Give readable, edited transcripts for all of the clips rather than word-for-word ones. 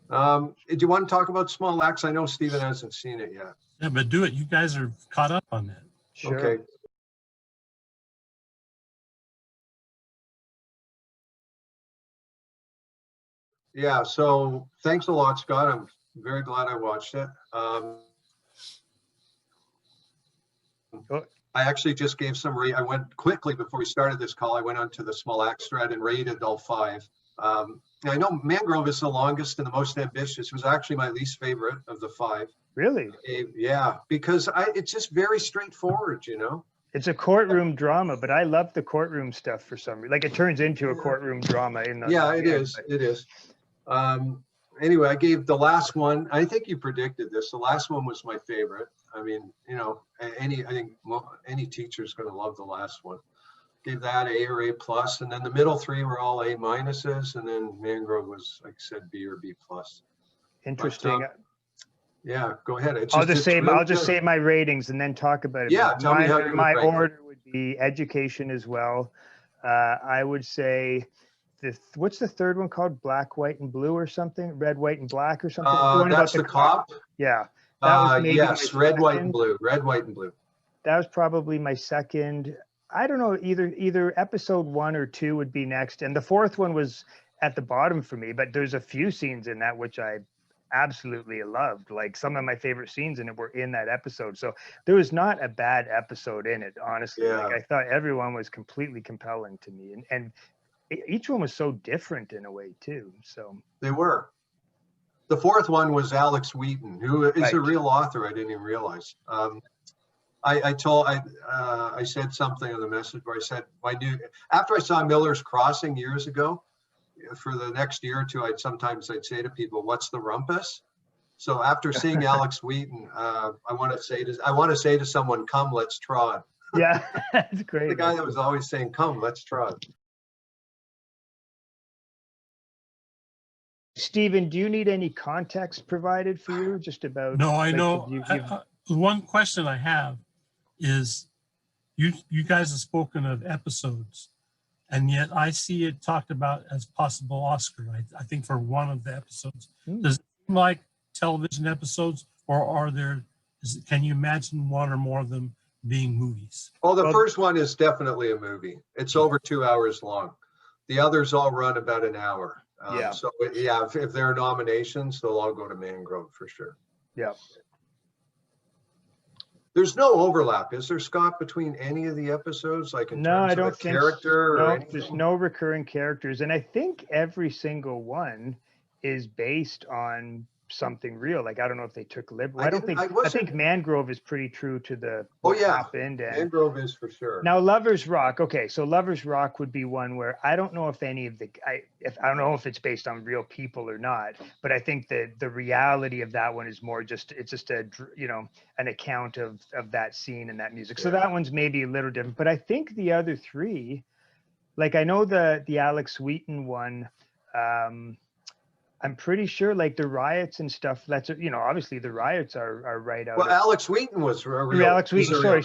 Do you want to talk about Small Axe? I know Stephen hasn't seen it yet. Yeah, but do it. You guys are caught up on that. Sure. Okay. Yeah, so thanks a lot, Scott. I'm very glad I watched it. I actually just gave some I went quickly before we started this call. I went onto the Small Axe thread and rated all 5. I know Mangrove is the longest and the most ambitious. It was actually my least favorite of the 5. Really? Yeah, because it's just very straightforward, you know. It's a courtroom drama, but I love the courtroom stuff for some reason. Like it turns into a courtroom drama in the Yeah, it is. It is. Anyway, I gave the last one. I think you predicted this. The last one was my favorite. I mean, you know, I think any teacher is going to love the last one. Gave that A or A plus, and then the middle 3 were all A minuses, and then Mangrove was, like I said, B or B plus. Interesting. But, yeah, go ahead. I'll just say my ratings and then talk about it. Yeah, tell me how you my order would be education as well. I would say what's the third one called? Black, white, and blue or something? Red, white, and black or something? That's the cop. Yeah. That was maybe yes, red, white, and blue. Red, white, and blue. That was probably my second. I don't know, either episode 1 or 2 would be next. And the 4th one was at the bottom for me, but there's a few scenes in that which I absolutely loved. Like some of my favorite scenes in it were in that episode. So there was not a bad episode in it, honestly. Yeah. Like I thought everyone was completely compelling to me. And each one was so different in a way too. So they were. The 4th one was Alex Wheaton, who is right. a real author. I didn't even realize. I said something on the message where I said after I saw Miller's Crossing years ago, for the next year or two, I'd say to people, "What's the rumpus?" So after seeing Alex Wheaton, I want to say to someone, "Come, let's trot." Yeah, that's great. The guy that was always saying, "Come, let's trot." Stephen, do you need any context provided for you just about? No, I know. One question I have is, you guys have spoken of episodes, and yet I see it talked about as possible Oscar. I think for one of the episodes. Does it seem like television episodes, or can you imagine one or more of them being movies? Oh, the first one is definitely a movie. It's over 2 hours long. The others all run about an hour. Yeah. So yeah, if there are nominations, they'll all go to Mangrove for sure. Yeah. There's no overlap, is there, Scott, between any of the episodes? Like in no, terms I don't of think character. no, there's no recurring characters, and I think every single one is based on something real. Like I don't know if they took liberal. I think Mangrove is pretty true to the happened. And Mangrove is for sure. Now Lovers Rock. Okay, so Lovers Rock would be one where I don't know if any of I don't know if it's based on real people or not, but I think that the reality of that one is more just an account of that scene and that music. So that one's maybe a little different. But I think the other 3, like I know the Alex Wheaton one. I'm pretty sure like the riots and stuff, that's, obviously the riots are right out. Well, Alex Wheaton was real. Alex Wheaton,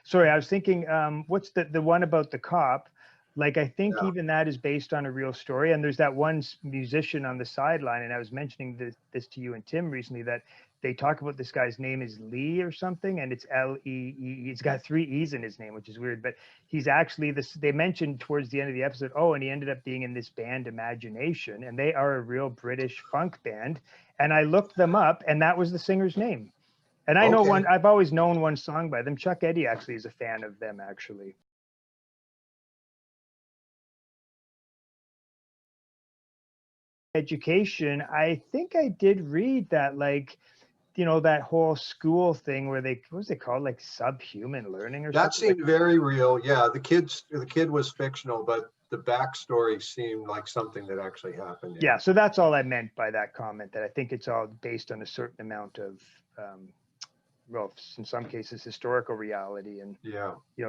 sorry. I was thinking, what's the one about the cop? Like, I think even that is based on a real story. And there's that one musician on the sideline. And I was mentioning this to you and Tim recently, that they talk about this guy's name is Lee or something, and it's L-E-E. He's got 3 E's in his name, which is weird, but he's actually they mentioned towards the end of the episode, and he ended up being in this band Imagination, and they are a real British funk band. And I looked them up, and that was the singer's name. And I know I've always known one song by them. Chuck Eddy actually is a fan of them, actually. Education, I think I did read that, like, that whole school thing where what was it called, like subhuman learning or something? That seemed very real. Yeah, the kid was fictional, but the backstory seemed like something that actually happened. Yeah, so that's all I meant by that comment, that I think it's all based on a certain amount of, in some cases, historical reality, and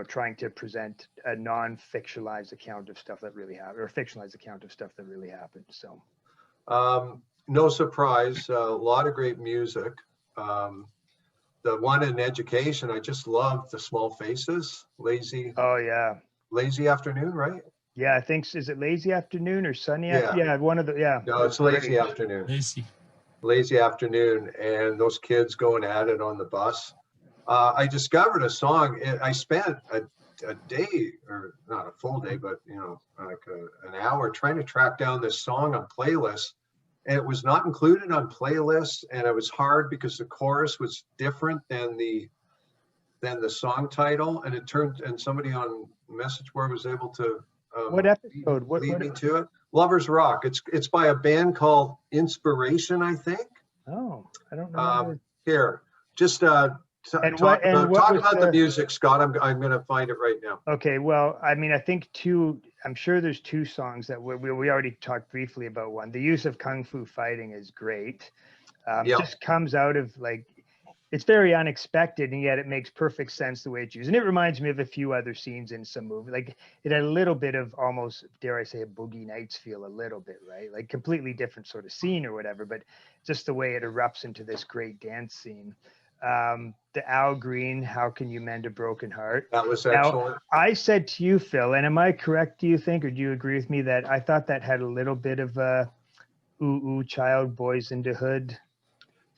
trying to present a non-fictionalized account of stuff that really happened, or a fictionalized account of stuff that really happened. So, no surprise, a lot of great music. The one in education, I just loved the Small Faces, Lazy. Oh yeah, Lazy Afternoon, right? Yeah, I think, is it Lazy Afternoon or Sunny? Yeah, one of the, No, it's Lazy Afternoon. Lazy. lazy afternoon, and those kids going at it on the bus. I discovered a song. I spent a day, or not a full day, but like an hour trying to track down this song on playlists. And it was not included on playlists, and it was hard because the chorus was different than the song title. And somebody on message board was able to What episode? lead me to it. Lovers Rock. It's by a band called Inspiration, I think. Oh, I don't know. Here, just talk about the music, Scott. I'm going to find it right now. Okay, well, I mean, I'm sure there's two songs that we already talked briefly about. One, the use of kung fu fighting is great. Just comes out of like, it's very unexpected, and yet it makes perfect sense the way it's used. And it reminds me of a few other scenes in some movie. Like it had a little bit of almost, dare I say, a Boogie Nights feel a little bit, right? Like completely different sort of scene or whatever, but just the way it erupts into this great dance scene. The Al Green, How Can You Mend a Broken Heart? That was excellent. Now, I said to you, Phil, and am I correct, do you think, or do you agree with me that I thought that had a little bit of a ooh, child, boys in the hood?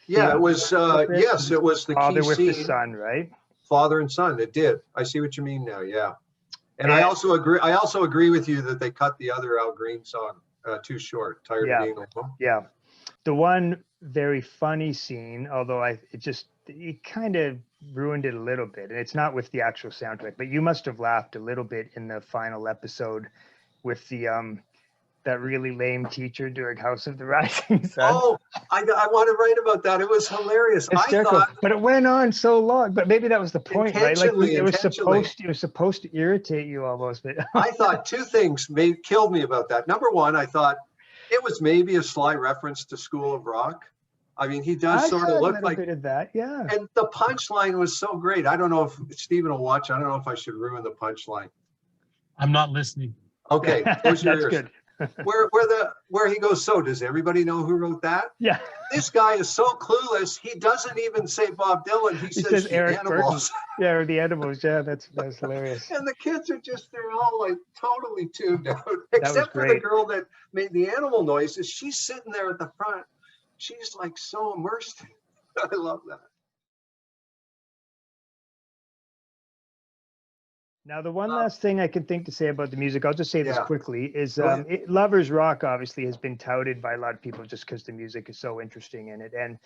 Yeah, it was, yes, it was the Father key with scene. the son, right? Father and son, it did. I see what you mean now, yeah. And I also agree with you that they cut the other Al Green song too short, Tired of Being Alone. Yeah. The one very funny scene, although it kind of ruined it a little bit, and it's not with the actual soundtrack, but you must have laughed a little bit in the final episode with the that really lame teacher doing House of the Rising Sun. Oh, I want to write about that. It was hilarious. But it went on so long. But maybe that was the point, right? Like it was supposed to irritate you almost. But I thought two things killed me about that. Number one, I thought it was maybe a sly reference to School of Rock. I mean, he does sort of look like a bit of that, yeah. And the punchline was so great. I don't know if Stephen will watch. I don't know if I should ruin the punchline. I'm not listening. Okay, that's good. where he goes, so does everybody know who wrote that? Yeah. This guy is so clueless. He doesn't even say Bob Dylan. He says the Eric Animals. Burton. Yeah, or the Animals. Yeah, that's hilarious. And the kids are they're all like totally tuned out, except for the girl that made the animal noises. She's sitting there at the front. She's like so immersed. I love that. Now, the one last thing I can think to say about the music, I'll just say this quickly, is Lovers Rock obviously has been touted by a lot of people just because the music is so interesting in it. And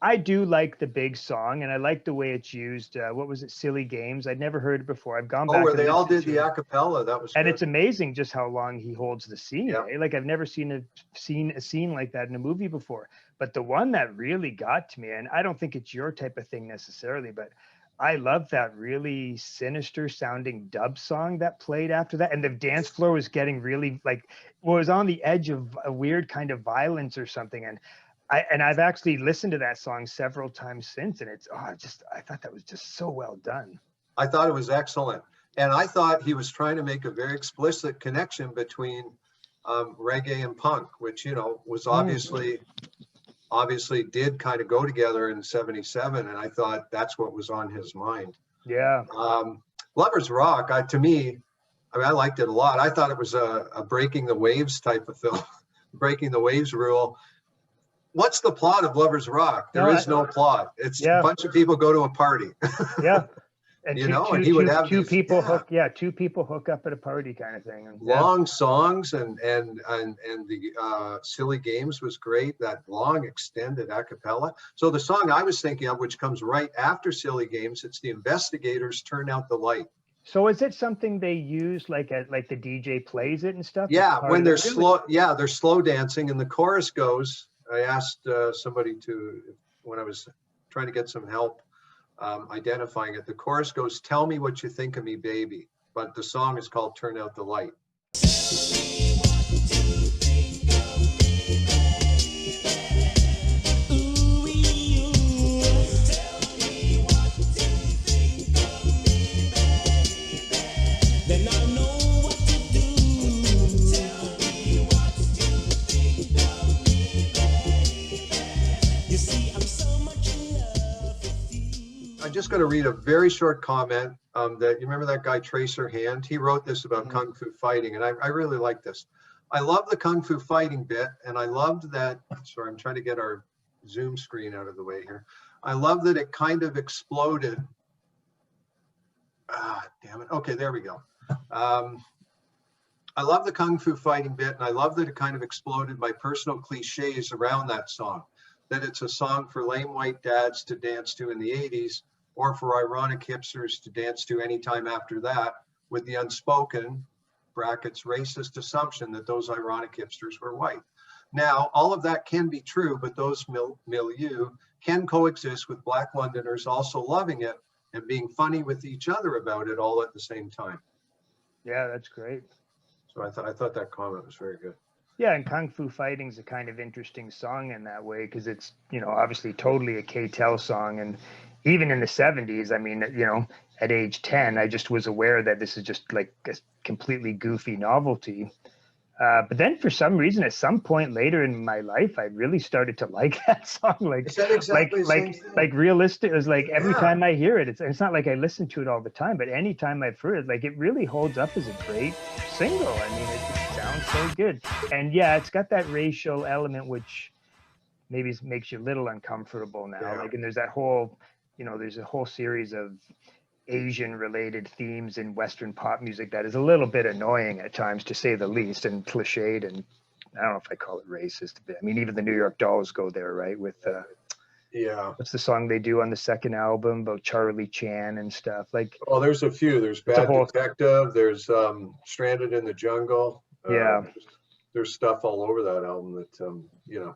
I do like the big song, and I like the way it's used. What was it? Silly Games. I'd never heard it before. I've gone back. Oh, where they all did the a cappella. That was and good. It's amazing just how long he holds the scene. Yeah. Eh? Like I've never seen a scene like that in a movie before. But the one that really got to me, and I don't think it's your type of thing necessarily, but I love that really sinister sounding dub song that played after that. And the dance floor was getting really was on the edge of a weird kind of violence or something. And I've actually listened to that song several times since. And I thought that was just so well done. I thought it was excellent. And I thought he was trying to make a very explicit connection between reggae and punk, which, was obviously did kind of go together in 77, and I thought that's what was on his mind. Yeah. Lovers Rock, to me, I liked it a lot. I thought it was a breaking the waves type of film, breaking the waves rule. What's the plot of Lovers Rock? There is no plot. It's a bunch of people go to a party. Yeah. And and he would have two people hook up at a party kind of thing. And, long songs and the Silly Games was great. That long extended a cappella. So the song I was thinking of, which comes right after Silly Games, it's the Investigators' Turn Out the Light. So is it something they use like the DJ plays it and stuff? Yeah, when they're they're slow dancing, and the chorus goes. I asked somebody when I was trying to get some help identifying it. The chorus goes, "Tell me what you think of me, baby," but the song is called "Turn Out the Light." I'm just going to read a very short comment that you remember that guy Tracer Hand? He wrote this about Kung Fu fighting, and I really like this. I love the Kung Fu fighting bit, and I loved that. Sorry, I'm trying to get our Zoom screen out of the way here. I love that it kind of exploded. Ah, damn it. Okay, there we go. I love the Kung Fu Fighting bit, and I love that it kind of exploded my personal cliches around that song. That it's a song for lame white dads to dance to in the 80s, or for ironic hipsters to dance to anytime after that, with the unspoken, brackets, racist assumption that those ironic hipsters were white. Now, all of that can be true, but those milieu can coexist with Black Londoners also loving it and being funny with each other about it all at the same time. Yeah, that's great. So I thought that comment was very good. Yeah, and Kung Fu Fighting's a kind of interesting song in that way because it's, you know, obviously totally a K-Tel song. And even in the 70s, I mean, you know, at age 10, I just was aware that this is just like a completely goofy novelty. But then for some reason, at some point later in my life, I really started to like that song. Like, Is that exactly the same thing? like realistic. It was like every Yeah. time I hear it, it's not like I listen to it all the time, but anytime I've heard it, like it really holds up as a great single. I mean, it just sounds so good. And yeah, it's got that racial element, which maybe makes you a little uncomfortable now. Yeah. Like, and there's that whole, you know, there's a whole series of Asian related themes in Western pop music that is a little bit annoying at times, to say the least, and cliched. And I don't know if I call it racist, but I mean, even the New York Dolls go there, right? With Yeah. what's the song they do on the second album about Charlie Chan and stuff? Like, Well, there's a few. There's It's a Bad whole- Detective. There's Stranded in the Jungle. Yeah. There's stuff all over that album that you know,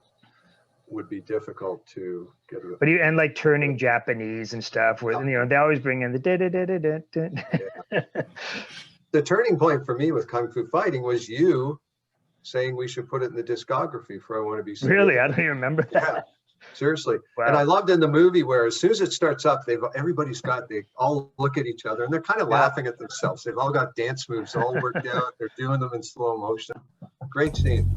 would be difficult to get rid of. but and like Turning Japanese and stuff, where you know they always bring in the da da da da da. The turning point for me with Kung Fu Fighting was you saying we should put it in the discography for I Want to Be Saved. Really, I don't even remember that. Yeah, seriously. Wow. And I loved in the movie where as soon as it starts up, they all look at each other and they're kind of laughing at themselves. They've all got dance moves all worked out. They're doing them in slow motion. Great scene.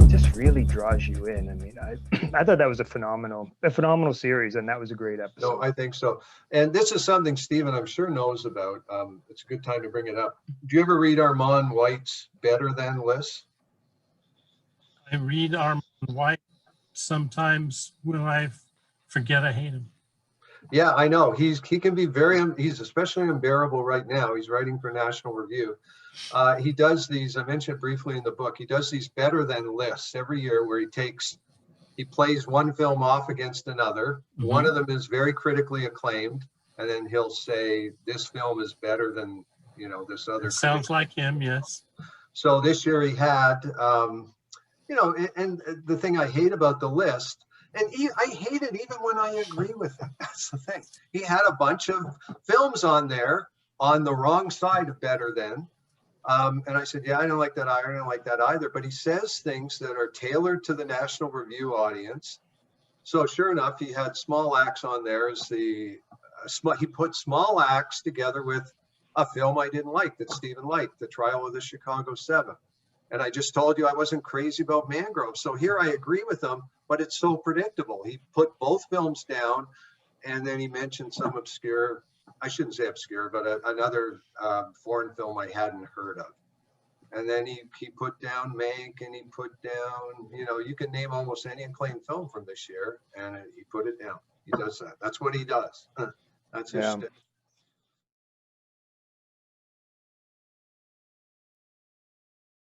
Just really draws you in. I mean, I thought that was a phenomenal series, and that was a great episode. No, I think so. And this is something Stephen, I'm sure, knows about. It's a good time to bring it up. Do you ever read Armand White's Better Than list? I read Armand White sometimes when I forget I hate him. Yeah, I know. He can be he's especially unbearable right now. He's writing for National Review. He does these, I mentioned briefly in the book, he does these better than lists every year where he plays one film off against another. Mhm. One of them is very critically acclaimed, and then he'll say, this film is better than, you know, this other. It sounds like him, yes. So this year he had, you know, and the thing I hate about the list, and I hate it even when I agree with him. That's the thing. He had a bunch of films on there on the wrong side of better than. And I said, yeah, I don't like that. I don't like that either. But he says things that are tailored to the National Review audience. So sure enough, he had Small Axe on there as he put Small Axe together with a film I didn't like that Stephen liked, The Trial of the Chicago 7. And I just told you I wasn't crazy about Mangrove. So here I agree with him, but it's so predictable. He put both films down, and then he mentioned some obscure, I shouldn't say obscure, but another foreign film I hadn't heard of. And then he put down Mank, and he put down, you know, you can name almost any acclaimed film from this year, and he put it down. He does that. That's what he does. That's his Yeah. stick.